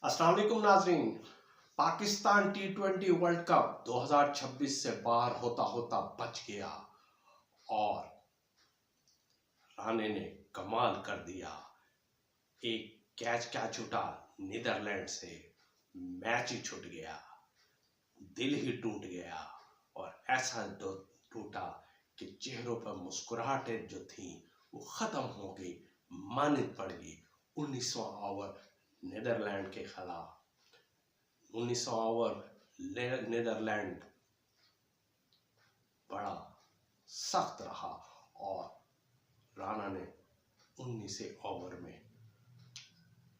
अस्सलाम वालेकुम नाजरीन। पाकिस्तान T20 वर्ल्ड कप 2026 से बाहर होता होता बच गया और राणे ने कमाल कर दिया। एक कैच छूटा नीदरलैंड से, मैच ही छूट गया, दिल ही टूट गया और ऐसा टूटा कि चेहरों पर मुस्कुराहटें जो थी वो खत्म हो गई, मानित पड़ गई। 19वां ओवर नीदरलैंड के खिलाफ, 19वां ओवर नीदरलैंड बड़ा सख्त रहा और राणा ने 19वें ओवर में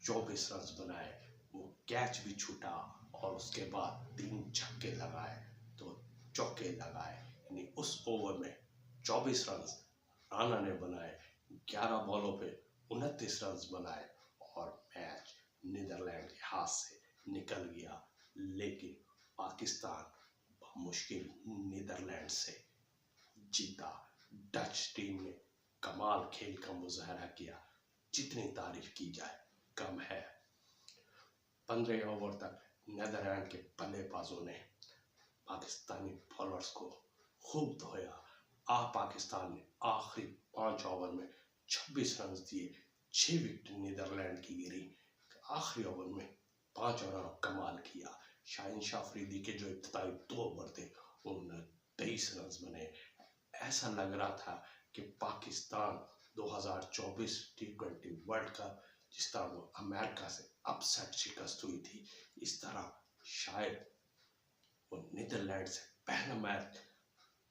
24 रन बनाए। वो कैच भी छूटा और उसके बाद 3 छक्के लगाए, 2 चौके लगाए। यानी उस ओवर में 24 रन राणा ने बनाए, 11 बॉलों पे 29 रन बनाए और मैच नीदरलैंड के हाथ से निकल गया। लेकिन पाकिस्तान मुश्किल नीदरलैंड से जीता। डच टीम ने कमाल खेल का मुजाहरा किया, जितनी तारीफ की जाए कम है। 15 ओवर तक नीदरलैंड के बल्लेबाजों ने पाकिस्तानी बॉलर्स को खूब धोया। पाकिस्तान ने आखिरी 5 ओवर में 26 रन दिए, 6 विकेट नीदरलैंड की गिरी। आखिरी ओवर में 5 ओवर कमाल किया। शाहीन शाह अफरीदी के जो इब्तिदाई 2 ओवर थे उनमें 23 रन बने। ऐसा लग रहा था कि पाकिस्तान 2024 T20 वर्ल्ड कप जिस तरह वो अमेरिका से अपसेट शिकस्त हुई थी, इस तरह शायद वो नीदरलैंड से पहला मैच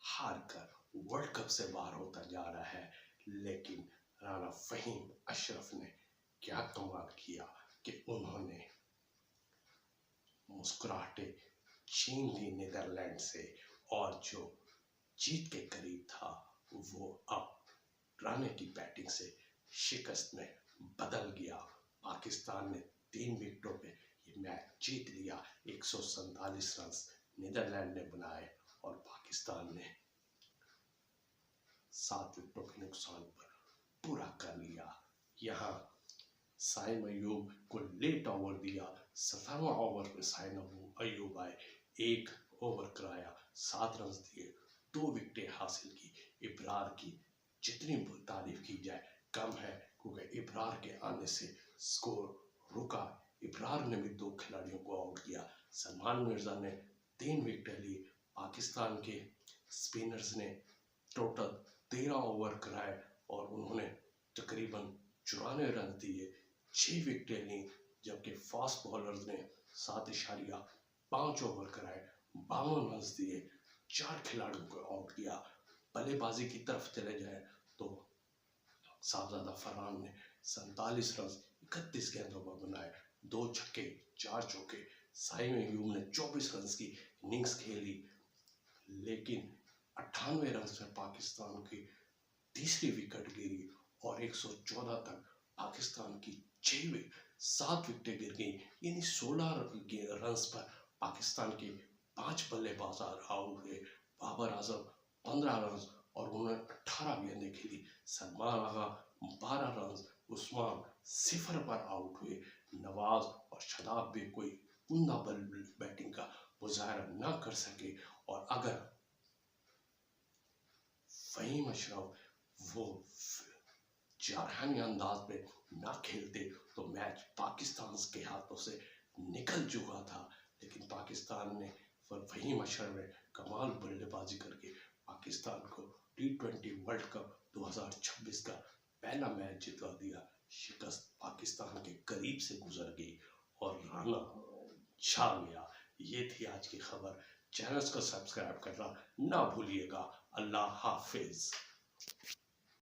हार कर वर्ल्ड कप से बाहर होता जा रहा है। लेकिन राणा फहीम अशरफ ने क्या कमाल किया कि उन्होंने मुस्कुराहटें छीन ली नीदरलैंड से और जो जीत के करीब था वो अब राणे की बैटिंग से शिकस्त में बदल गया। पाकिस्तान ने 3 विकेटों पे ये मैच जीत लिया। 147 रन नीदरलैंड ने बनाए और पाकिस्तान ने 7 विकेटों के नुकसान पर पूरा कर लिया। यहाँ साइम अयूब को लेट ओवर दिया। 17वां ओवर में साइम अयूब आए, 1 ओवर कराया, 7 रन दिए, 2 विकेटें हासिल की। इब्रार की जितनी तारीफ की जाए कम है, क्योंकि इब्रार के आने से स्कोर रुका। इब्रार ने भी 2 खिलाड़ियों को आउट किया। सलमान मिर्जा ने 3 विकेटें ली। पाकिस्तान के स्पिनर्स ने टोटल 13 ओवर कराए और उन्होंने तकरीबन 94 रन दिए, 6 विकेटें ली। जबकि फास्ट बॉलर्स ने 7.5 ओवर कराए, 52 रन दिए, 4 खिलाड़ियों को आउट किया। बल्लेबाजी की तरफ चले जाए तो साहबजादा फरहान ने 47 रन 31 गेंदों पर बनाए, 2 छक्के 4 चौके। साइम अयूब ने 24 रन की इनिंग्स खेली, लेकिन 98 रन में पाकिस्तान की तीसरी विकेट गिरी और 114 तक पाकिस्तान की 7 विकेटें गिर गई। यानी 16 रन पर पाकिस्तान के 5 बल्लेबाज आउट हुए। बाबर आजम 15 रन और उन्होंने 18 गेंदें खेली। सलमान आगा 12 रन, उस्मान 0 पर आउट हुए। नवाज और शदाब भी कोई उम्दा बैटिंग का मुजाहरा ना कर सके और अगर फहीम अशरफ वो जारहानी अंदाज में ना खेलते तो मैच पाकिस्तान के हाथों से निकल चुका था। लेकिन पाकिस्तान ने फहीम अशरफ ने कमाल बल्लेबाजी करके पाकिस्तान को T20 वर्ल्ड कप 2026 का पहला मैच जितवा दिया। शिकस्त पाकिस्तान के करीब से गुजर गई और राणा छा गया। ये थी आज की खबर। चैनल को सब्सक्राइब करना ना भूलिएगा। अल्लाह हाफिज।